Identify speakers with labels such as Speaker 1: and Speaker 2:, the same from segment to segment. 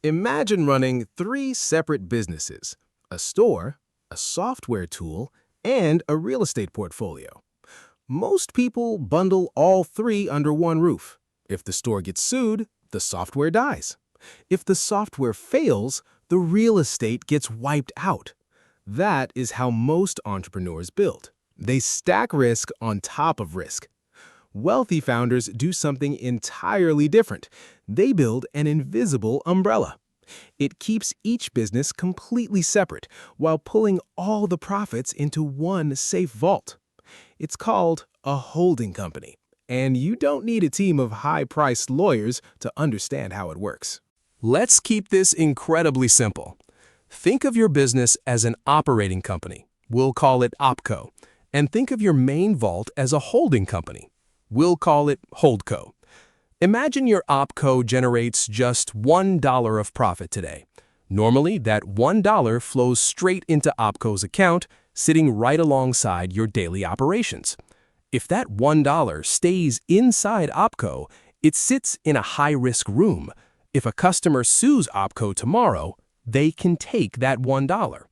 Speaker 1: Imagine running three separate businesses: a store, a software tool, and a real estate portfolio. Most people bundle all three under one roof. If the store gets sued, the software dies. If the software fails, the real estate gets wiped out. That is how most entrepreneurs build. They stack risk on top of risk. Wealthy founders do something entirely different. They build an invisible umbrella. It keeps each business completely separate while pulling all the profits into one safe vault. It's called a holding company, and you don't need a team of high-priced lawyers to understand how it works.
Speaker 2: Let's keep this incredibly simple. Think of your business as an operating company. We'll call it OpCo. And think of your main vault as a holding company. We'll call it HoldCo. Imagine your OpCo generates just $1 of profit today. Normally, that $1 flows straight into OpCo's account, sitting right alongside your daily operations. If that $1 stays inside OpCo, it sits in a high-risk room. If a customer sues OpCo tomorrow, they can take that $1.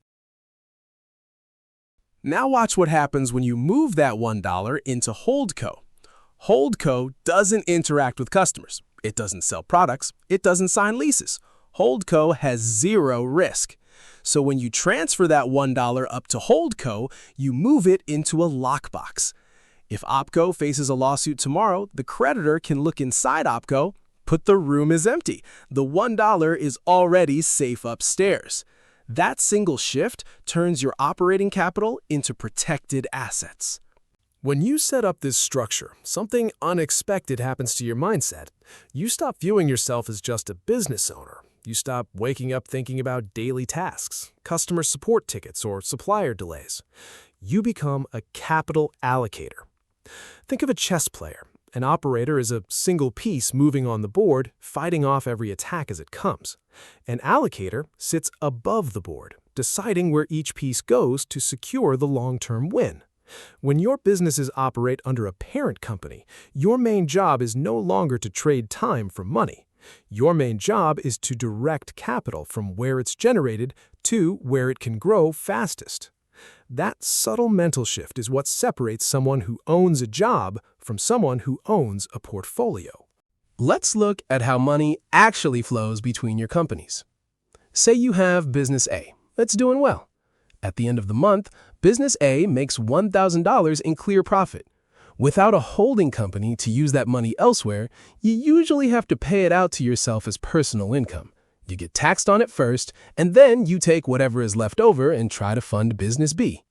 Speaker 2: Now watch what happens when you move that $1 into HoldCo. HoldCo doesn't interact with customers. It doesn't sell products. It doesn't sign leases. HoldCo has zero risk. So when you transfer that $1 up to HoldCo, you move it into a lockbox. If OpCo faces a lawsuit tomorrow, the creditor can look inside OpCo, but the room is empty. The $1 is already safe upstairs. That single shift turns your operating capital into protected assets. When you set up this structure, something unexpected happens to your mindset. You stop viewing yourself as just a business owner. You stop waking up thinking about daily tasks, customer support tickets, or supplier delays. You become a capital allocator. Think of a chess player. An operator is a single piece moving on the board, fighting off every attack as it comes. An allocator sits above the board, deciding where each piece goes to secure the long-term win. When your businesses operate under a parent company, your main job is no longer to trade time for money. Your main job is to direct capital from where it's generated to where it can grow fastest. That subtle mental shift is what separates someone who owns a job from someone who owns a portfolio. Let's look at how money actually flows between your companies. Say you have Business A. It's doing well. At the end of the month, Business A makes $1,000 in clear profit. Without a holding company to use that money elsewhere, you usually have to pay it out to yourself as personal income. You get taxed on it first, and then you take whatever is left over and try to fund Business B.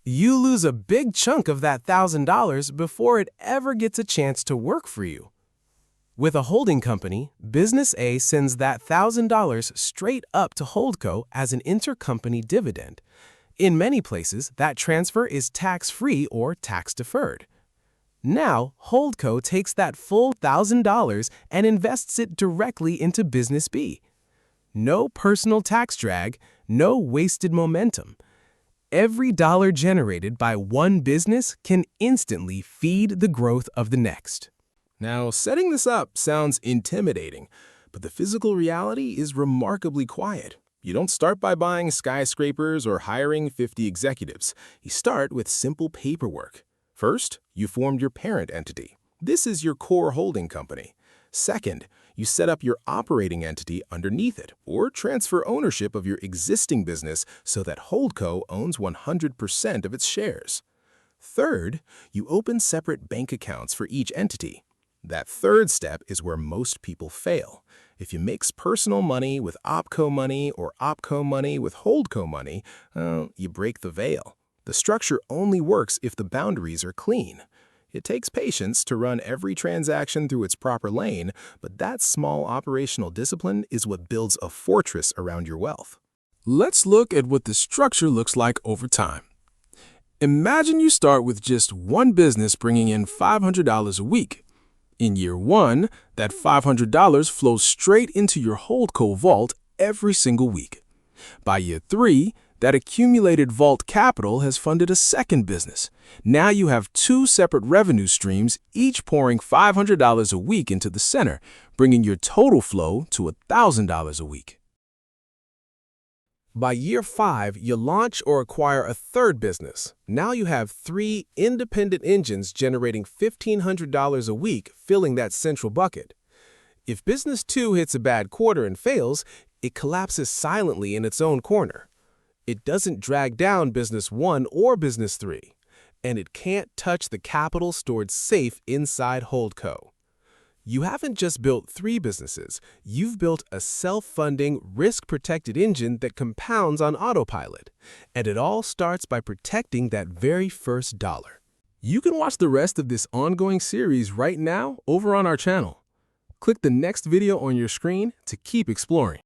Speaker 2: You lose a big chunk of that $1,000 before it ever gets a chance to work for you. With a holding company, Business A sends that $1,000 straight up to HoldCo as an intercompany dividend. In many places, that transfer is tax-free or tax-deferred. Now, HoldCo takes that full $1,000 and invests it directly into Business B. No personal tax drag, no wasted momentum. Every dollar generated by one business can instantly feed the growth of the next. Now, setting this up sounds intimidating, but the physical reality is remarkably quiet. You don't start by buying skyscrapers or hiring 50 executives. You start with simple paperwork. First, you formed your parent entity. This is your core holding company. Second, you set up your operating entity underneath it, or transfer ownership of your existing business so that HoldCo owns 100% of its shares. Third, you open separate bank accounts for each entity. That third step is where most people fail. If you mix personal money with OpCo money or OpCo money with HoldCo money, you break the veil. The structure only works if the boundaries are clean. It takes patience to run every transaction through its proper lane, but that small operational discipline is what builds a fortress around your wealth. Let's look at what the structure looks like over time. Imagine you start with just one business bringing in $500 a week. In year one, that $500 flows straight into your HoldCo vault every single week. By year three, That accumulated vault capital has funded a second business. Now you have two separate revenue streams, each pouring $500 a week into the center, bringing your total flow to $1,000 a week. By year 5, you launch or acquire a third business. Now you have 3 independent engines generating $1,500 a week, filling that central bucket. If business 2 hits a bad quarter and fails, it collapses silently in its own corner. It doesn't drag down business 1 or business 3, and it can't touch the capital stored safe inside Holdco. You haven't just built 3 businesses, you've built a self-funding, risk-protected engine that compounds on autopilot. And it all starts by protecting that very first dollar. You can watch the rest of this ongoing series right now over on our channel. Click the next video on your screen to keep exploring.